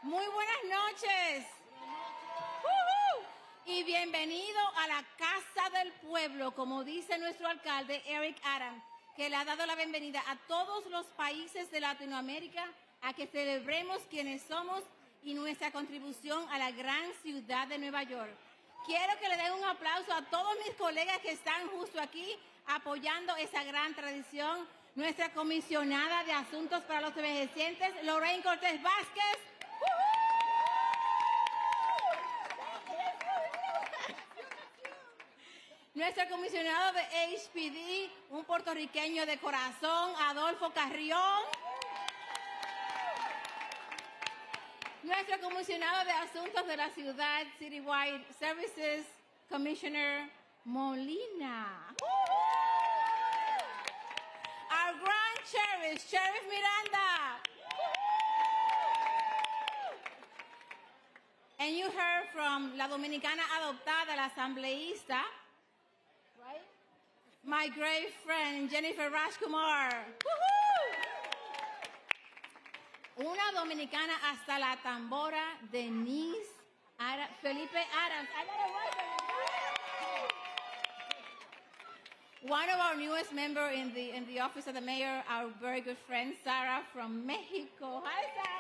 Muy buenas noches. Y bienvenido a la Casa del Pueblo, como dice nuestro alcalde Eric Adams, que le ha dado la bienvenida a todos los países de Latinoamérica a que celebremos quienes somos y nuestra contribución a la gran ciudad de Nueva York. Quiero que le den un aplauso a todos mis colegas que están justo aquí apoyando esa gran tradición. Nuestra comisionada de Asuntos para los Envejecientes, Lorraine Cortés Vázquez. Nuestro comisionado de HPD, un puertorriqueño de corazón, Adolfo Carrión. Nuestro comisionado de Asuntos de la Ciudad, Citywide Services, Commissioner Molina. Our Grand Sheriff, Sheriff Miranda. And you heard from la dominicana adoptada, la asambleísta, right? My great friend, Jennifer Rajkumar. Una dominicana hasta la tambora, Denise Felipe Adams. One of our newest members in the office of the mayor, our very good friend Sarah from Mexico. Hi, Sarah.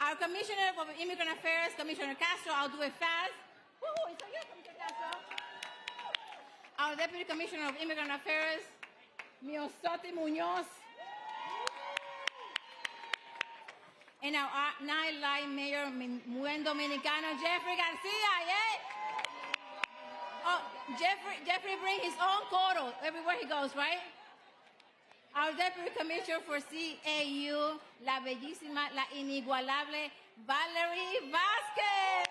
Our Commissioner of Immigrant Affairs, Commissioner Castro. I'll do it fast. It's okay, Commissioner Castro. Our Deputy Commissioner of Immigrant Affairs, Miosotti Muñoz. And our nightlife mayor, buen dominicano, Jeffrey Garcia, yeah? Oh, Jeffrey brings his own coro everywhere he goes, right? Our Deputy Commissioner for CAU, la bellísima, la inigualable Valerie Vázquez.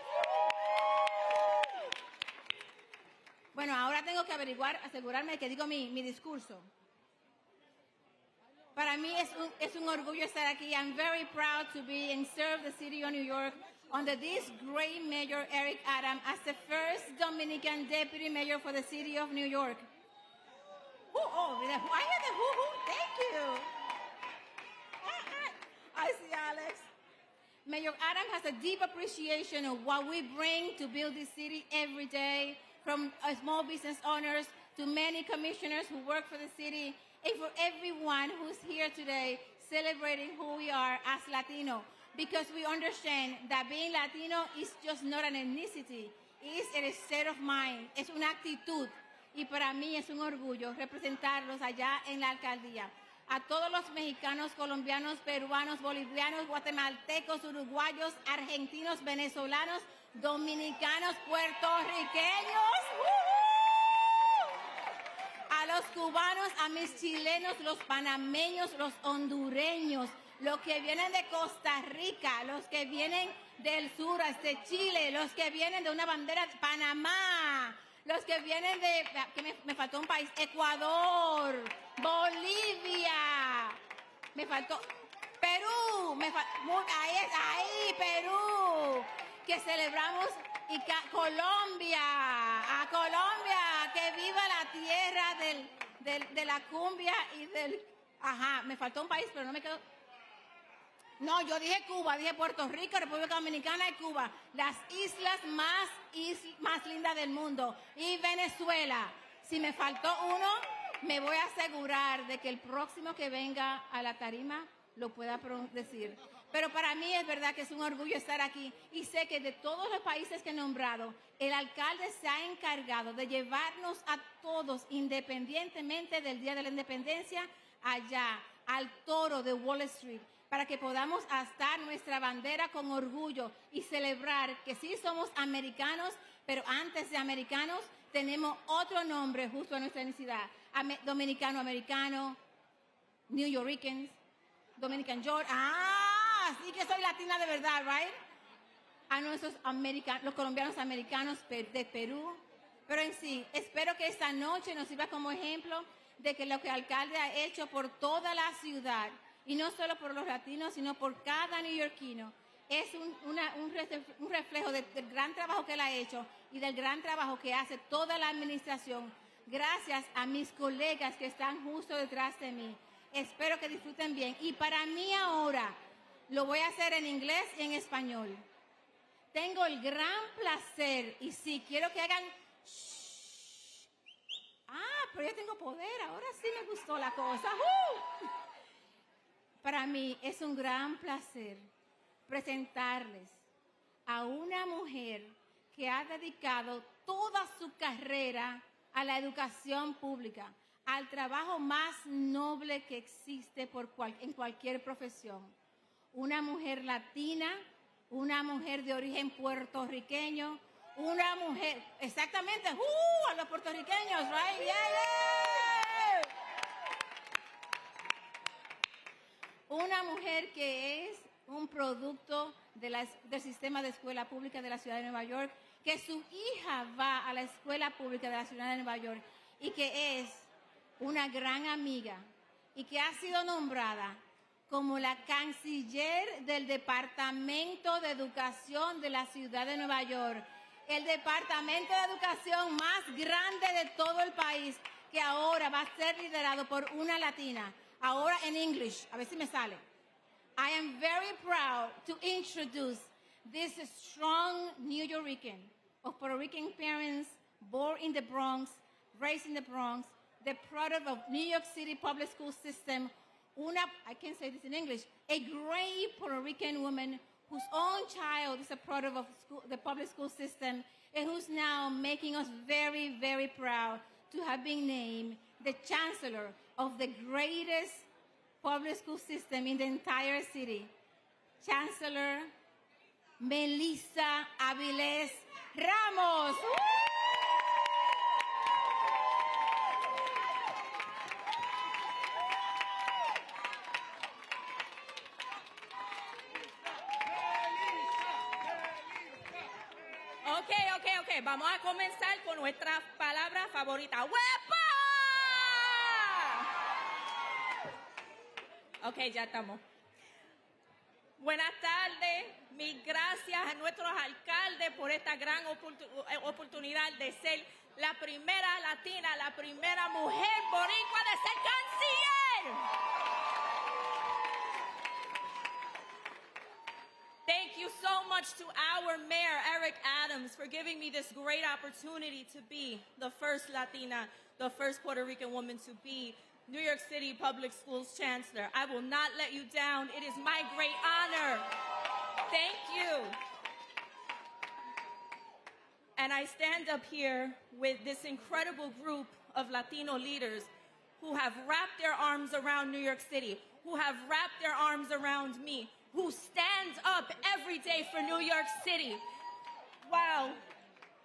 Bueno, ahora tengo que asegurarme de que digo mi discurso. Para mí es un orgullo estar aquí. I'm very proud to be and serve the city of New York under this great mayor, Eric Adams, as the first Dominican deputy mayor for the city of New York. I hear the hoo-hoo. Thank you. I see Alex. Mayor Adams has a deep appreciation of what we bring to build this city every day, from small business owners to many commissioners who work for the city, and for everyone who's here today celebrating who we are as Latino, because we understand that being Latino is just not an ethnicity, it's a state of mind, es una actitud, y para mí es un orgullo representarlos allá en la alcaldía. A todos los mexicanos, colombianos, peruanos, bolivianos, guatemaltecos, uruguayos, argentinos, venezolanos, dominicanos, puertorriqueños, a los cubanos, a mis chilenos, los panameños, los hondureños, los que vienen de Costa Rica, los que vienen del sur, de Chile, los que vienen de una bandera de Panamá, los que vienen de, que me faltó un país, Ecuador, Bolivia, me faltó Perú, ahí, Perú, que celebramos, y Colombia, a Colombia, que viva la tierra de la cumbia y del, me faltó un país, pero no me quedó. No, yo dije Cuba, dije Puerto Rico, República Dominicana y Cuba, las islas más lindas del mundo, y Venezuela. Si me faltó uno, me voy a asegurar de que el próximo que venga a la tarima lo pueda decir. Pero para mí es verdad que es un orgullo estar aquí, y sé que de todos los países que he nombrado, el alcalde se ha encargado de llevarnos a todos, independientemente del Día de la Independencia, allá, al toro de Wall Street, para que podamos astar nuestra bandera con orgullo y celebrar que sí somos americanos, pero antes de americanos tenemos otro nombre justo a nuestra etnicidad. Dominicano-americano, New Yorkers, Dominican George. Sí que soy latina de verdad, right? A nuestros los colombianos americanos de Perú. Pero en sí, espero que esta noche nos sirva como ejemplo de que lo que el alcalde ha hecho por toda la ciudad, y no solo por los latinos, sino por cada neoyorquino, es un reflejo del gran trabajo que él ha hecho y del gran trabajo que hace toda la administración, gracias a mis colegas que están justo detrás de mí. Espero que disfruten bien. Y para mí ahora, lo voy a hacer en inglés y en español. Tengo el gran placer, y sí, quiero que hagan... Shh. Pero yo tengo poder, ahora sí me gustó la cosa. Para mí es un gran placer presentarles a una mujer que ha dedicado toda su carrera a la educación pública, al trabajo más noble que existe en cualquier profesión. Una mujer latina, una mujer de origen puertorriqueño, una mujer, exactamente, a los puertorriqueños, right? Yeah, yeah. Una mujer que es un producto del sistema de escuela pública de la ciudad de Nueva York, que su hija va a la escuela pública de la ciudad de Nueva York y que es una gran amiga y que ha sido nombrada como la canciller del Departamento de Educación de la ciudad de Nueva York, el departamento de educación más grande de todo el país, que ahora va a ser liderado por una latina. Ahora en English, a ver si me sale. I am very proud to introduce this strong New Yorker of Puerto Rican parents, born in the Bronx, raised in the Bronx, the product of New York City public school system, I can't say this in English, a great Puerto Rican woman whose own child is a product of the public school system, and who's now making us very, very proud to have been named the chancellor of the greatest public school system in the entire city, Chancellor Melissa Avilés Ramos. Ok. Vamos a comenzar con nuestra palabra favorita. ¡Huepa! Ok, ya estamos. Buenas tardes. Mil gracias a nuestros alcaldes por esta gran oportunidad de ser la primera latina, la primera mujer boricua de ser canciller. Thank you so much to our mayor, Eric Adams, for giving me this great opportunity to be the first Latina, the first Puerto Rican woman to be New York City Public Schools Chancellor. I will not let you down. It is my great honor. Thank you. And I stand up here with this incredible group of Latino leaders who have wrapped their arms around New York City, who have wrapped their arms around me, who stand up every day for New York City. Wow.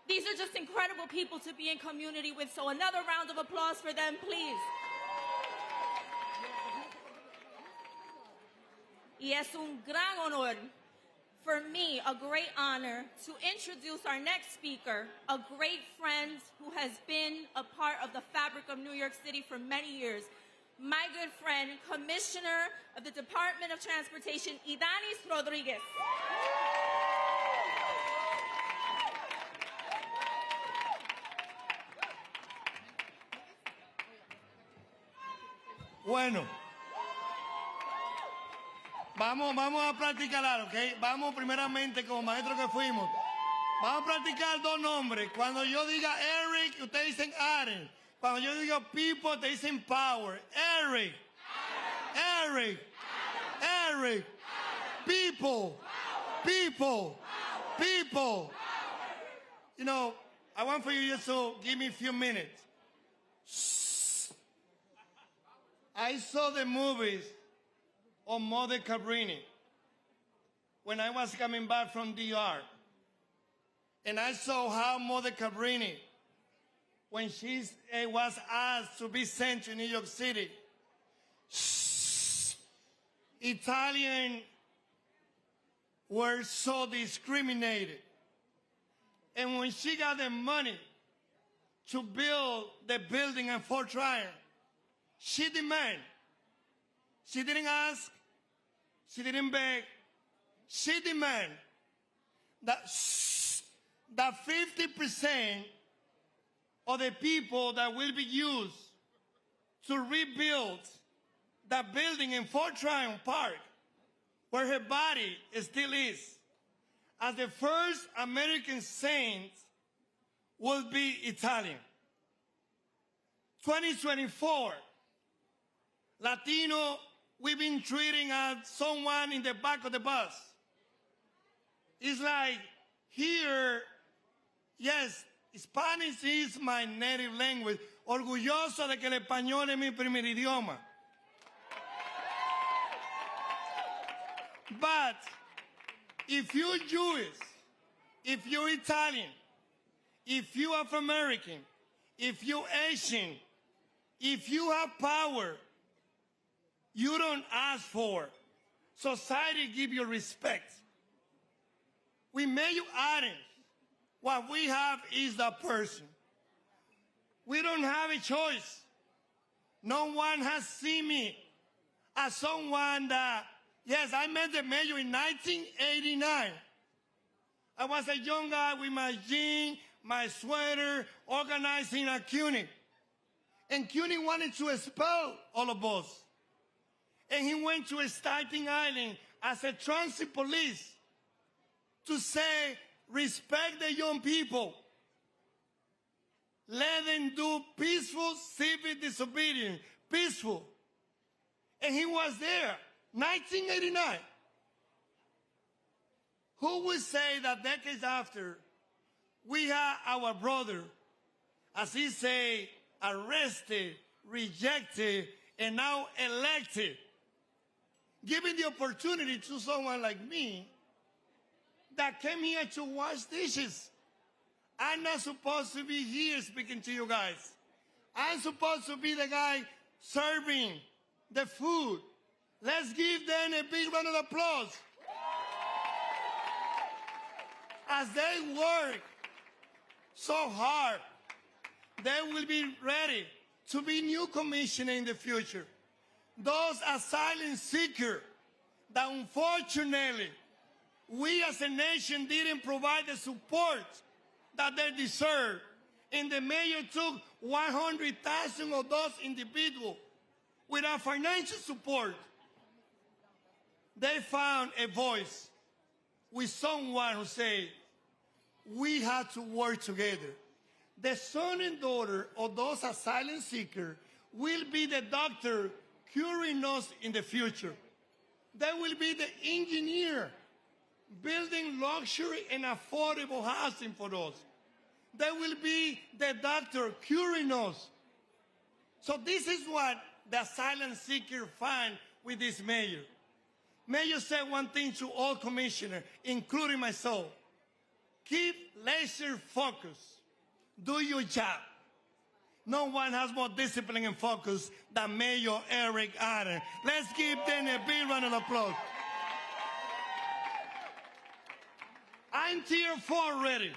These are just incredible people to be in community with, so another round of applause for them, please. Y es un gran honor for me, a great honor, to introduce our next speaker, a great friend who has been a part of the fabric of New York City for many years. My good friend, Commissioner of the Department of Transportation, Idanis Rodriguez. Bueno, vamos a practicar, ¿ok? Vamos primeramente, como maestros que fuimos, vamos a practicar dos nombres. Cuando yo diga Eric, ustedes dicen Aaron. Cuando yo digo people, ustedes dicen power. Eric, Eric, Eric, people, people, people. You know, I want for you just to give me a few minutes. I saw the movies of Mother Cabrini when I was coming back from DR. And I saw how Mother Cabrini, when she was asked to be sent to New York City, Italians were so discriminated. And when she got the money to build the building in Fort Tryon, she demanded. She didn't ask. She didn't beg. She demanded that 50% of the people that will be used to rebuild that building in Fort Tryon Park, where her body still is, as the first American saint will be Italian. 2024, Latino, we've been treating as someone in the back of the bus. It's like here, yes, Spanish is my native language. Orgulloso de que el español es mi primer idioma. But if you're Jewish, if you're Italian, if you're Afro-American, if you're Asian, if you have power, you don't ask for. Society give you respect. We made you orange. What we have is the person. We don't have a choice. No one has seen me as someone that, yes, I met the mayor in 1989. I was a young guy with my jeans, my sweater, organizing a CUNY. And CUNY wanted to expel all of us. And he went to Staten Island as a transit police to say, respect the young people. Let them do peaceful civic disobedience. Peaceful. And he was there, 1989. Who would say that decades after, we have our brother, as he say, arrested, rejected, and now elected, giving the opportunity to someone like me that came here to wash dishes. I'm not supposed to be here speaking to you guys. I'm supposed to be the guy serving the food. Let's give them a big round of applause. As they work so hard, they will be ready to be new commissioner in the future. Those asylum seekers that unfortunately we as a nation didn't provide the support that they deserve. And the mayor took 100,000 of those individuals without financial support. They found a voice with someone who said, we have to work together. The son and daughter of those asylum seekers will be the doctor curing us in the future. They will be the engineer building luxury and affordable housing for us. They will be the doctor curing us. So this is what the asylum seeker find with this mayor. Mayor said one thing to all commissioners, including myself. Keep laser focus. Do your job. No one has more discipline and focus than Mayor Eric Adams. Let's give them a big round of applause. I'm tier 4 ready.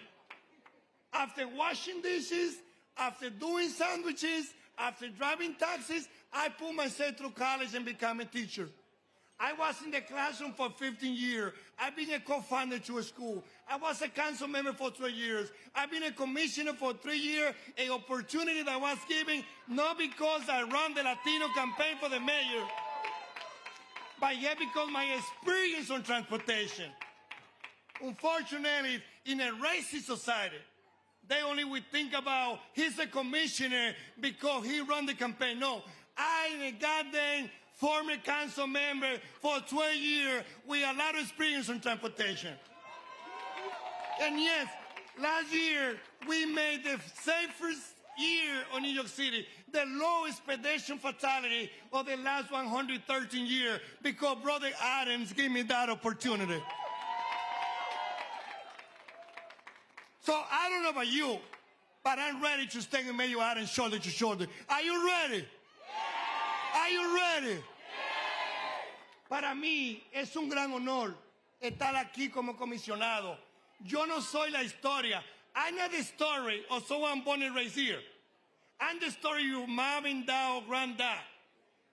After washing dishes, after doing sandwiches, after driving taxis, I put myself through college and became a teacher. I was in the classroom for 15 years. I've been a co-founder to a school. I was a council member for 12 years. I've been a commissioner for 3 years, an opportunity that was given not because I ran the Latino campaign for the mayor, but yet because my experience on transportation. Unfortunately, in a racist society, they only would think about he's a commissioner because he ran the campaign. No, I'm a goddamn former council member for 12 years with a lot of experience on transportation. And yes, last year we made the safest year on New York City, the lowest pedestrian fatality of the last 113 years because Brother Adams gave me that opportunity. So I don't know about you, but I'm ready to stand with Mayor Adams shoulder to shoulder. Are you ready? Are you ready? Para mí es un gran honor estar aquí como comisionado. Yo no soy la historia. I'm not the story of someone born and raised here. I'm the story of your mom and dad or granddad.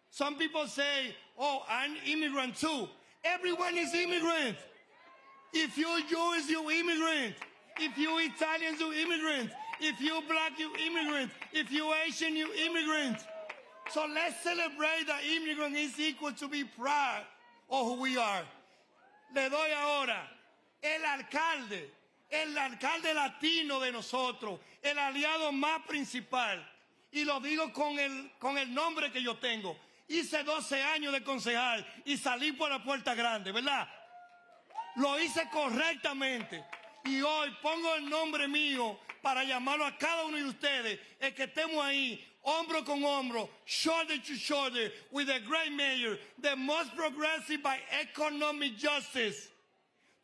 Some people say, oh, I'm immigrant too. Everyone is immigrant. If you're Jewish, you're immigrant. If you're Italian, you're immigrant. If you're black, you're immigrant. If you're Asian, you're immigrant. So let's celebrate that immigrant is equal to be proud of who we are. Le doy ahora el alcalde latino de nosotros, el aliado más principal. Y lo digo con el nombre que yo tengo. Hice 12 años de concejal y salí por la puerta grande, ¿verdad? Lo hice correctamente. Y hoy pongo el nombre mío para llamarlo a cada uno de ustedes, el que estemos ahí, hombro con hombro, shoulder to shoulder, with a great mayor, the most progressive by economic justice.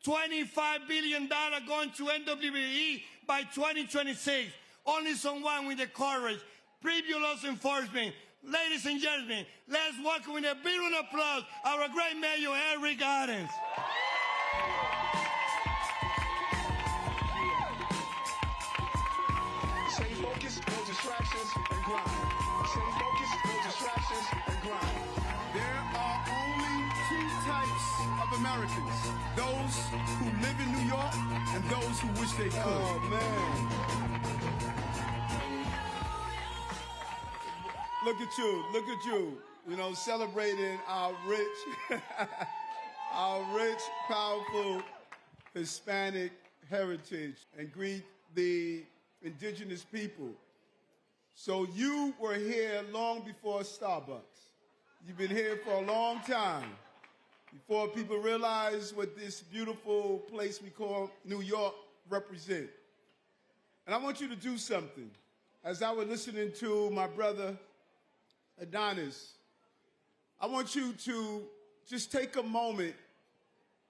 $25 billion going to NWE by 2026. Only someone with the courage. Previous laws enforcement. Ladies and gentlemen, let's welcome with a big round of applause our great mayor, Eric Adams. Stay focused, no distractions, and grind. Stay focused, no distractions, and grind. There are only two types of Americans. Those who live in New York and those who wish they could. Oh, man. Look at you, you know, celebrating our rich, powerful Hispanic heritage and greet the indigenous people. So you were here long before Starbucks. You've been here for a long time, before people realize what this beautiful place we call New York represent. And I want you to do something. As I was listening to my brother Adonis, I want you to just take a moment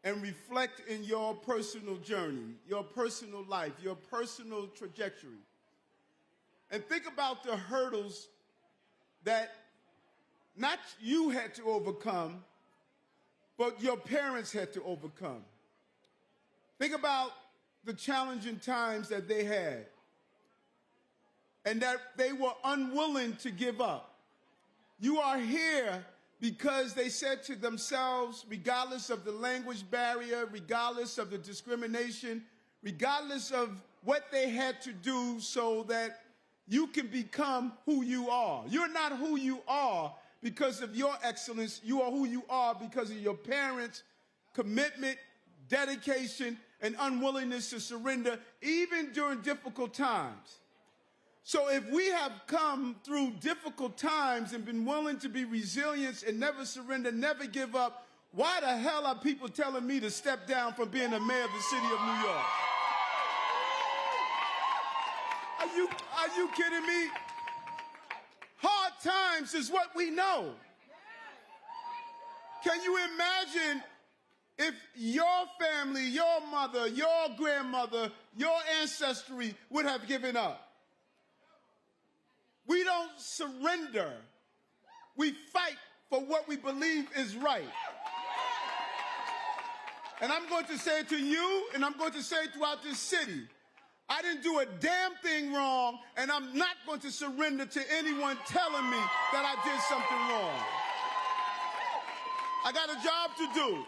and reflect in your personal journey, your personal life, your personal trajectory. And think about the hurdles that not you had to overcome, but your parents had to overcome. Think about the challenging times that they had and that they were unwilling to give up. You are here because they said to themselves, regardless of the language barrier, regardless of the discrimination, regardless of what they had to do so that you can become who you are. You're not who you are because of your excellence. You are who you are because of your parents' commitment, dedication, and unwillingness to surrender, even during difficult times. So if we have come through difficult times and been willing to be resilient and never surrender, never give up, why the hell are people telling me to step down from being the mayor of the city of New York? Are you kidding me? Hard times is what we know. Can you imagine if your family, your mother, your grandmother, your ancestry would have given up? We don't surrender. We fight for what we believe is right. And I'm going to say it to you, and I'm going to say it throughout this city. I didn't do a damn thing wrong, and I'm not going to surrender to anyone telling me that I did something wrong. I got a job to do.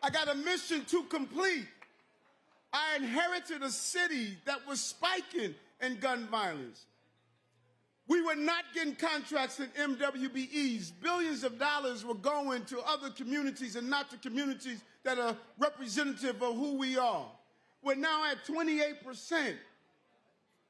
I got a mission to complete. I inherited a city that was spiking in gun violence. We were not getting contracts in MWBEs. Billions of dollars were going to other communities and not to communities that are representative of who we are. We're now at 28%.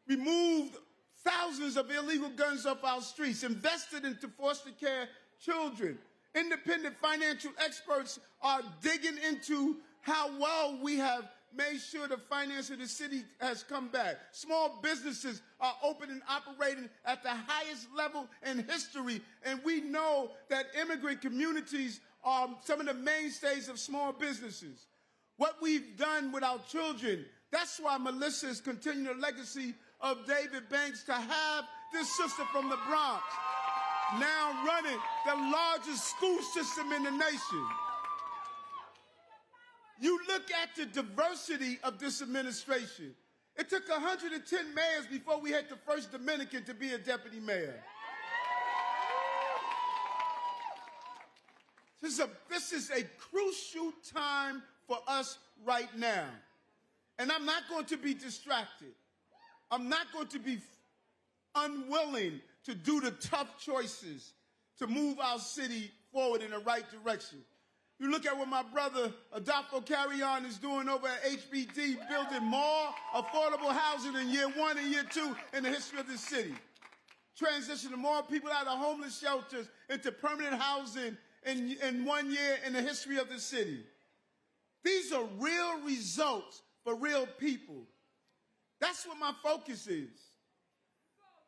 We moved thousands of illegal guns off our streets, invested into foster care children. Independent financial experts are digging into how well we have made sure the finance of the city has come back. Small businesses are open and operating at the highest level in history, and we know that immigrant communities are some of the mainstays of small businesses. What we've done with our children, that's why Melissa is continuing the legacy of David Banks to have this sister from the Bronx now running the largest school system in the nation. You look at the diversity of this administration. It took 110 mayors before we had the first Dominican to be a deputy mayor. This is a crucial time for us right now. And I'm not going to be distracted. I'm not going to be unwilling to do the tough choices to move our city forward in the right direction. You look at what my brother Adolfo Carrion is doing over at HBD, building more affordable housing in year 1 and year 2 in the history of this city. Transitioning more people out of homeless shelters into permanent housing in 1 year in the history of the city. These are real results for real people. That's what my focus is.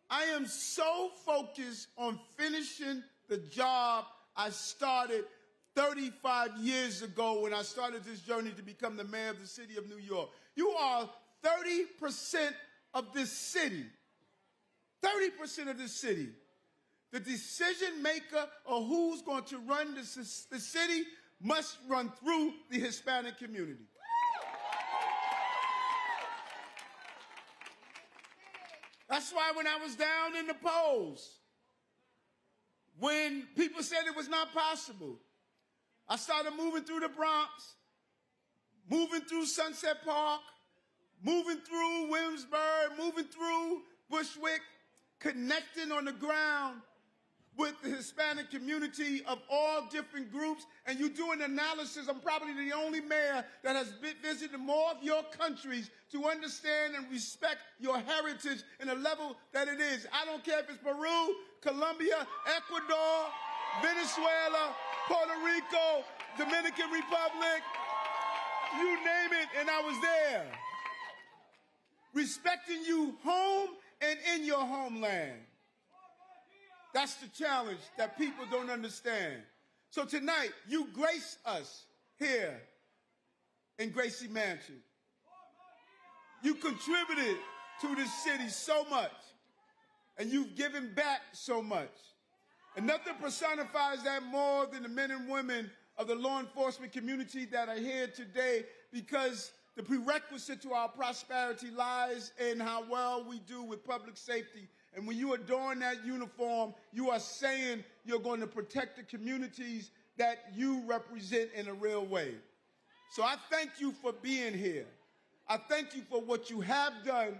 I am so focused on finishing the job I started 35 years ago when I started this journey to become the mayor of the city of New York. You are 30% of this city. 30% of this city. The decision maker of who's going to run the city must run through the Hispanic community. That's why when I was down in the polls, when people said it was not possible, I started moving through the Bronx, moving through Sunset Park, moving through Williamsburg, moving through Bushwick, connecting on the ground with the Hispanic community of all different groups, and you do an analysis. I'm probably the only mayor that has visited more of your countries to understand and respect your heritage in a level that it is. I don't care if it's Peru, Colombia, Ecuador, Venezuela, Puerto Rico, Dominican Republic, you name it, and I was there. Respecting you home and in your homeland. That's the challenge that people don't understand. So tonight, you grace us here in Gracie Mansion. You contributed to this city so much, and you've given back so much. And nothing personifies that more than the men and women of the law enforcement community that are here today, because the prerequisite to our prosperity lies in how well we do with public safety. And when you adorn that uniform, you are saying you're going to protect the communities that you represent in a real way. So I thank you for being here. I thank you for what you have done,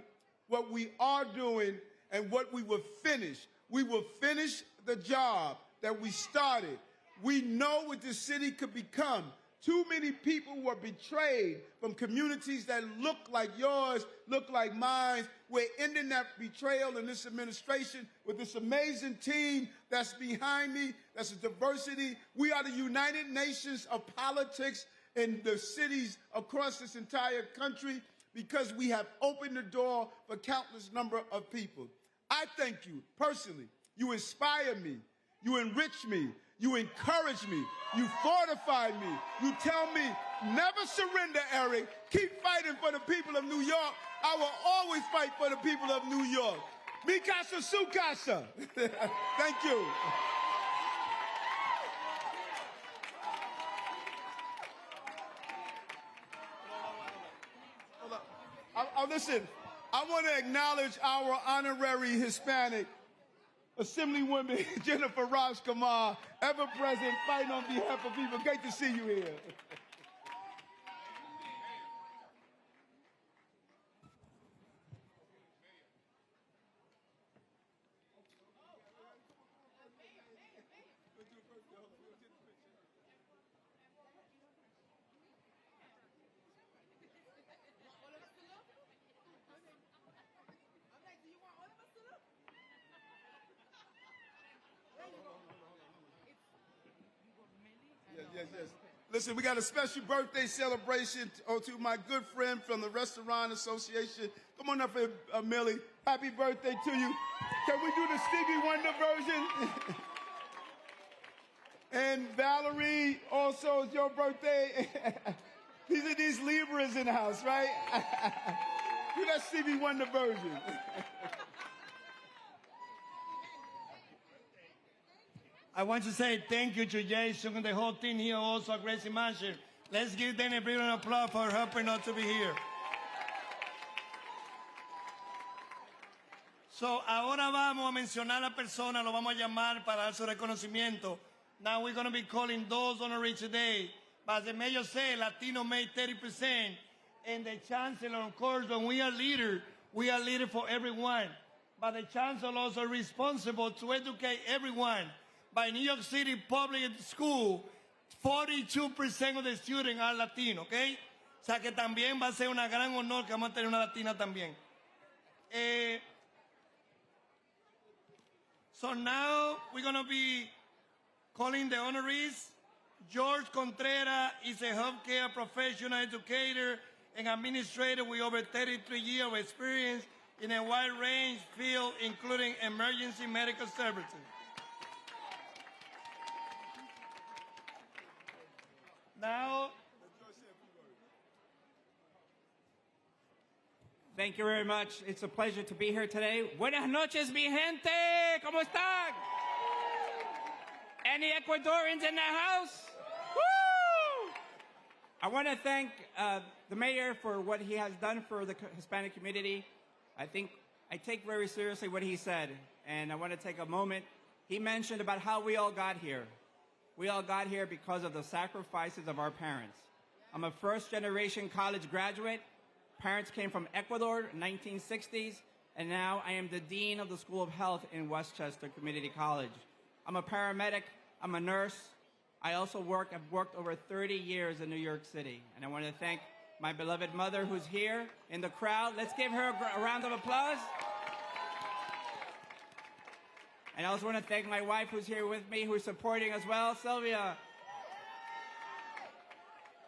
what we are doing, and what we will finish. We will finish the job that we started. We know what this city could become. Too many people were betrayed from communities that look like yours, look like mine. We're ending that betrayal in this administration with this amazing team that's behind me, that's a diversity. We are the United Nations of politics in the cities across this entire country because we have opened the door for countless number of people. I thank you personally. You inspire me. You enrich me. You encourage me. You fortify me. You tell me, never surrender, Eric. Keep fighting for the people of New York. I will always fight for the people of New York. Mi casa, su casa. Thank you. Hold up. Listen, I want to acknowledge our honorary Hispanic Assemblywoman Jennifer Raj-Kumar, ever present, fighting on behalf of people. Great to see you here. Yes. Listen, we got a special birthday celebration to my good friend from the Restaurant Association. Come on up here, Millie. Happy birthday to you. Can we do the Stevie Wonder version? And Valerie, also, it's your birthday. These Libras in the house, right? Do that Stevie Wonder version. I want to say thank you to Jason and the whole team here also at Gracie Mansion. Let's give them a brilliant applause for helping us to be here. So, ahora vamos a mencionar a la persona, lo vamos a llamar para dar su reconocimiento. Now we're going to be calling those honorees today. But as the mayor said, Latino made 30%. And the chancellor, of course, when we are leaders for everyone. but the chancellor also responsible to educate everyone. By New York City public school, 42% of the students are Latino, okay? O sea que también va a ser una gran honor que vamos a tener una latina también. So now we're going to be calling the honorees. George Contreras is a healthcare professional educator and administrator with over 33 years of experience in a wide range field, including emergency medical services. Now, thank you very much. It's a pleasure to be here today. Buenas noches, mi gente. ¿Cómo están? Any Ecuadorians in the house? Woo! I want to thank the mayor for what he has done for the Hispanic community. I take very seriously what he said, and I want to take a moment. He mentioned about how we all got here. We all got here because of the sacrifices of our parents. I'm a first-generation college graduate. Parents came from Ecuador in the 1960s, and now I am the dean of the School of Health in Westchester Community College. I'm a paramedic. I'm a nurse. I also I've worked over 30 years in New York City, and I want to thank my beloved mother who's here in the crowd. Let's give her a round of applause. And I also want to thank my wife who's here with me, who's supporting as well, Sylvia.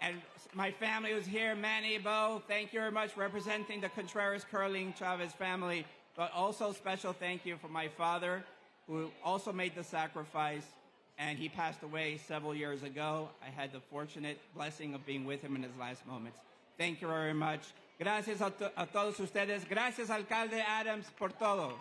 And my family who's here, Manny, Bo, thank you very much, representing the Contreras Curling Chavez family. But also special thank you for my father, who also made the sacrifice, and he passed away several years ago. I had the fortunate blessing of being with him in his last moments. Thank you very much. Gracias a todos ustedes. Gracias, Alcalde Adams, por todo.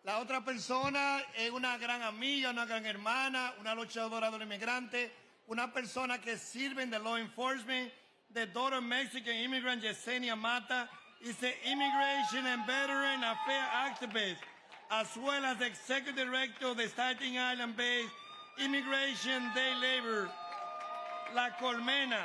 La otra persona es una gran amiga, una gran hermana, una luchadora de los inmigrantes, una persona que sirve en the law enforcement, the daughter of Mexican immigrant Yesenia Mata, is an immigration and veteran affairs activist, as well as the executive director of the Staten Island-based Immigration Day Labor, La Colmena,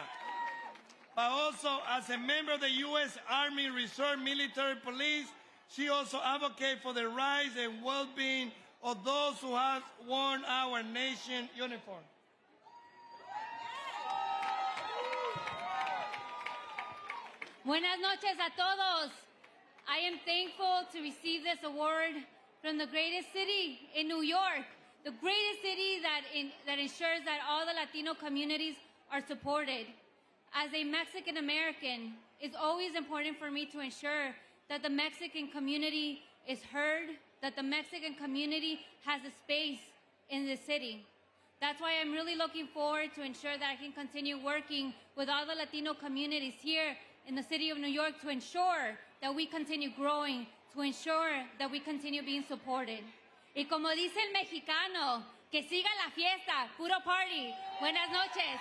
but also as a member of the U.S. Army Reserve Military Police. She also advocates for the rights and well-being of those who have worn our nation uniform. Buenas noches a todos. I am thankful to receive this award from the greatest city in New York, the greatest city that ensures that all the Latino communities are supported. As a Mexican American, it's always important for me to ensure that the Mexican community is heard, that the Mexican community has a space in the city. That's why I'm really looking forward to ensure that I can continue working with all the Latino communities here in the city of New York to ensure that we continue growing, to ensure that we continue being supported. Y como dice el mexicano, que siga la fiesta, puro party. Buenas noches.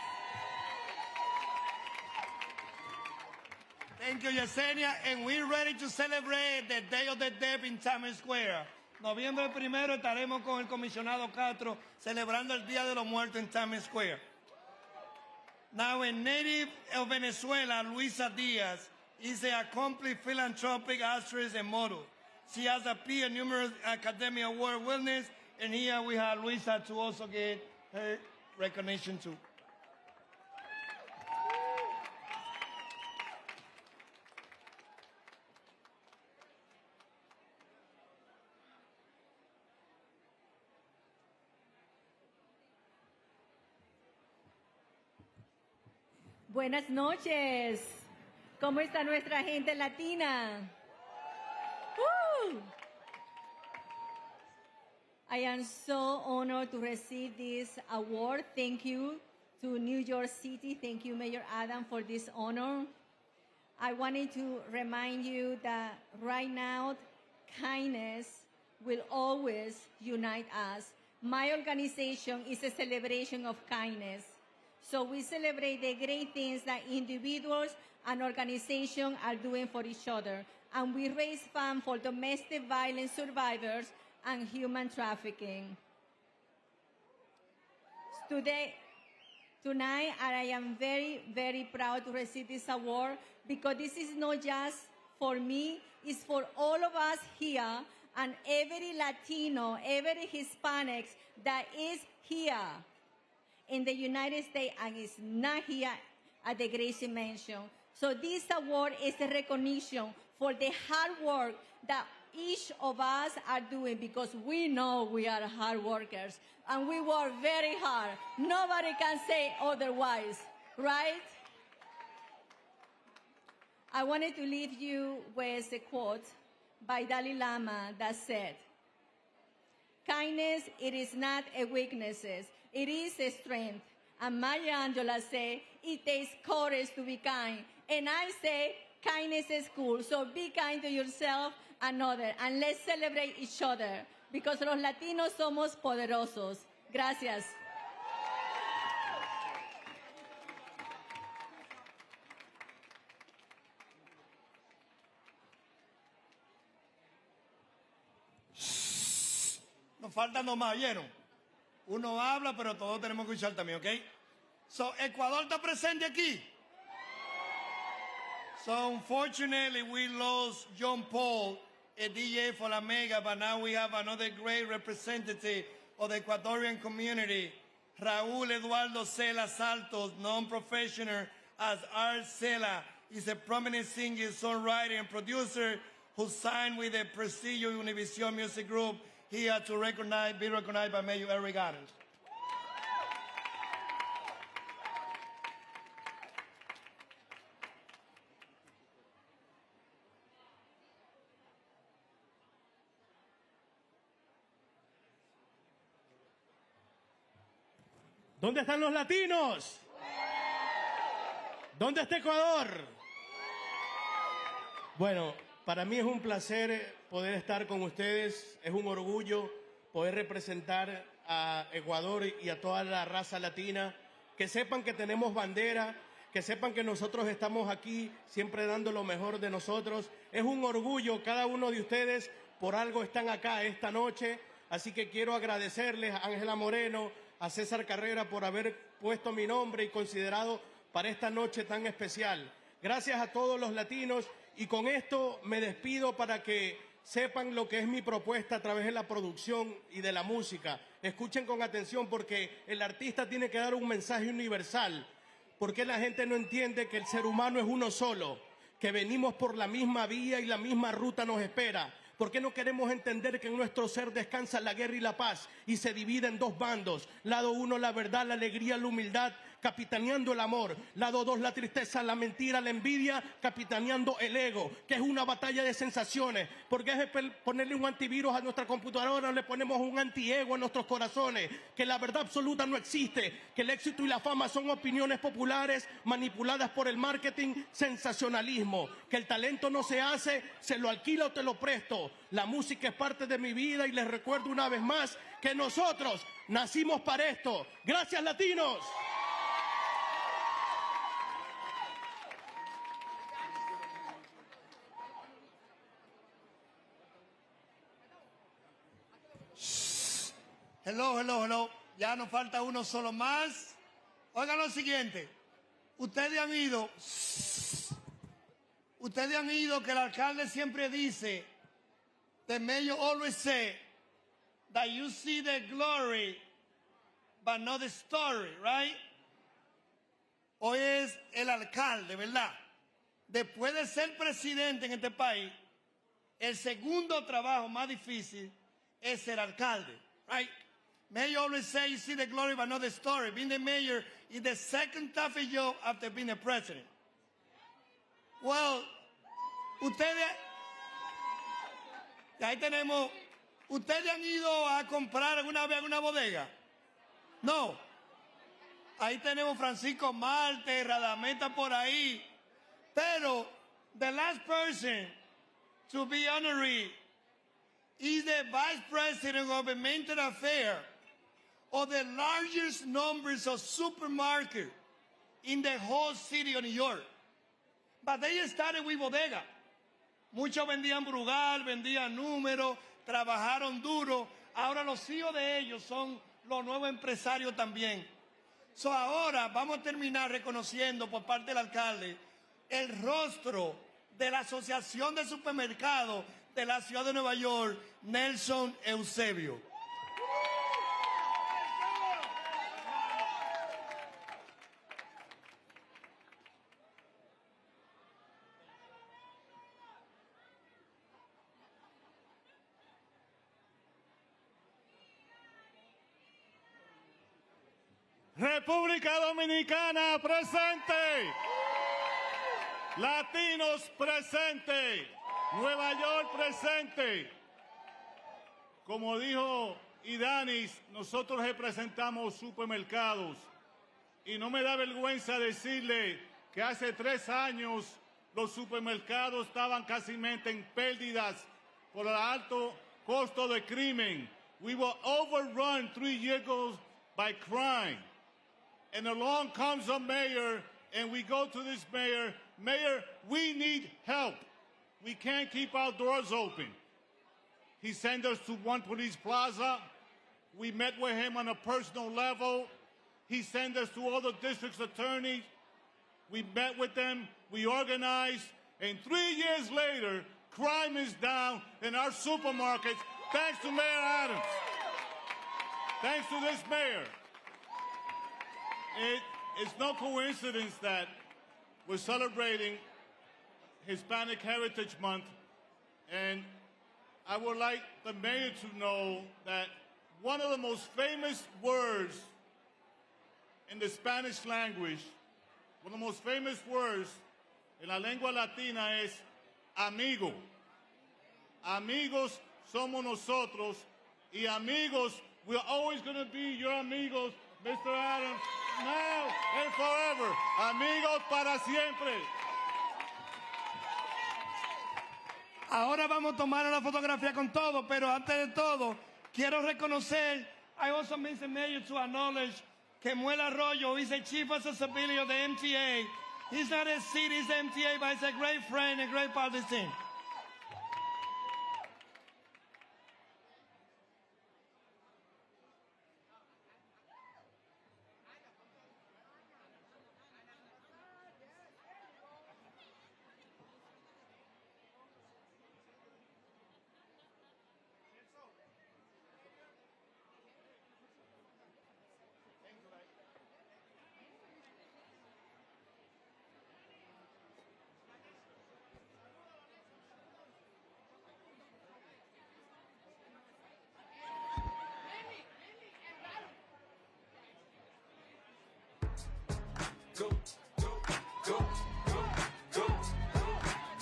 Thank you, Yesenia, and we're ready to celebrate the Day of the Deaf in Times Square. Noviembre 1 estaremos con el comisionado Castro celebrando el Día de los Muertos en Times Square. Now, a native of Venezuela, Luisa Diaz, is an accomplished philanthropic actress and model. She has appeared numerous Academy Award winners, and here we have Luisa to also get her recognition too. Buenas noches. ¿Cómo está nuestra gente latina? Woo! I am so honored to receive this award. Thank you to New York City. Thank you, Mayor Adam, for this honor. I wanted to remind you that right now, kindness will always unite us. My organization is a celebration of kindness. So we celebrate the great things that individuals and organizations are doing for each other. And we raise funds for domestic violence survivors and human trafficking. tonight, and I am very, very proud to receive this award because this is not just for me, it's for all of us here and every Latino, every Hispanic that is here in the United States and is not here at the Gracie Mansion. So this award is a recognition for the hard work that each of us are doing because we know we are hard workers and we work very hard. Nobody can say otherwise, right? I wanted to leave you with a quote by Dalai Lama that said, kindness, it is not a weakness, it is a strength. And Maya Angelou say, it takes courage to be kind. And I say, kindness is cool. So be kind to yourself and others. And let's celebrate each other. Because los latinos somos poderosos. Gracias. Nos faltan dos más, ¿oyeron? Uno habla, pero todos tenemos que escuchar también, ¿ok? So, Ecuador está presente aquí. So, unfortunately, we lost John Paul, a DJ for La Mega, but now we have another great representative of the Ecuadorian community, Raúl Eduardo Cela Saltos, non-professional as Art Cela. He's a prominent singer, songwriter, and producer who signed with the prestigious Univision Music Group here to be recognized by Mayor Eric Adams. ¿Dónde están los latinos? ¿Dónde está Ecuador? Bueno, para mí es un placer poder estar con ustedes, es un orgullo poder representar a Ecuador y a toda la raza latina, que sepan que tenemos bandera, que sepan que nosotros estamos aquí siempre dando lo mejor de nosotros. Es un orgullo, cada uno de ustedes por algo están acá esta noche, así que quiero agradecerles a Ángela Moreno, a César Carrera por haber puesto mi nombre y considerado para esta noche tan especial. Gracias a todos los latinos y con esto me despido para que sepan lo que es mi propuesta a través de la producción y de la música. Escuchen con atención porque el artista tiene que dar un mensaje universal. Porque la gente no entiende que el ser humano es uno solo, que venimos por la misma vía y la misma ruta nos espera. ¿Por qué no queremos entender que en nuestro ser descansa la guerra y la paz y se divide en dos bandos? Lado uno, la verdad, la alegría, la humildad, capitaneando el amor. Lado dos, la tristeza, la mentira, la envidia, capitaneando el ego, que es una batalla de sensaciones. Porque es ponerle un antivirus a nuestra computadora, le ponemos un antiego en nuestros corazones. Que la verdad absoluta no existe, que el éxito y la fama son opiniones populares manipuladas por el marketing, sensacionalismo. Que el talento no se hace, se lo alquila o te lo presto. La música es parte de mi vida y les recuerdo una vez más que nosotros nacimos para esto. ¡Gracias, latinos! Hello. Ya nos falta uno solo más. Oigan lo siguiente. Ustedes han ido que el alcalde siempre dice, the mayor always say, that you see the glory, but not the story, right? Hoy es el alcalde, ¿verdad? Después de ser presidente en este país, el segundo trabajo más difícil es ser alcalde, right? Mayor always say you see the glory but not the story. Being the mayor is the second toughest job after being the president. Well, ustedes han ido a comprar alguna vez alguna bodega? No. Ahí tenemos Francisco Marte, Radameta por ahí. Pero the last person to be honorary is the vice president of Governmental Affairs of the largest numbers of supermarkets in the whole city of New York. But they started with bodega. Muchos vendían Brugal, vendían números, trabajaron duro. Ahora los hijos de ellos son los nuevos empresarios también. So ahora vamos a terminar reconociendo por parte del alcalde el rostro de la Asociación de Supermercados de la Ciudad de Nueva York, Nelson Eusebio. República Dominicana presente. Latinos presente. Nueva York presente. Como dijo Idanis, nosotros representamos supermercados. Y no me da vergüenza decirle que hace 3 años los supermercados estaban casi en pérdidas por el alto costo de crimen. We were overrun 3 years ago by crime. And along comes a mayor, and we go to this mayor, Mayor, we need help. We can't keep our doors open. He sent us to One Police Plaza. We met with him on a personal level. He sent us to all the district's attorneys. We met with them, we organized, and 3 years later, crime is down in our supermarkets, thanks to Mayor Adams. Thanks to this mayor. It's no coincidence that we're celebrating Hispanic Heritage Month, and I would like the mayor to know that one of the most famous words in the Spanish language, one of the most famous words en la lengua latina es amigo. Amigos somos nosotros, y amigos, we're always going to be your amigos, Mr. Adams, now and forever. Amigos para siempre. Ahora vamos a tomar una fotografía con todo, pero antes de todo, quiero reconocer, I also miss the mayor to acknowledge que Muel Arroyo is the chief accessibility of the MTA. He's not a city, he's the MTA, but he's a great friend and great partisan. Go,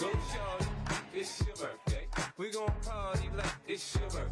shawty, it's your birthday. We gon' party like it's your birthday.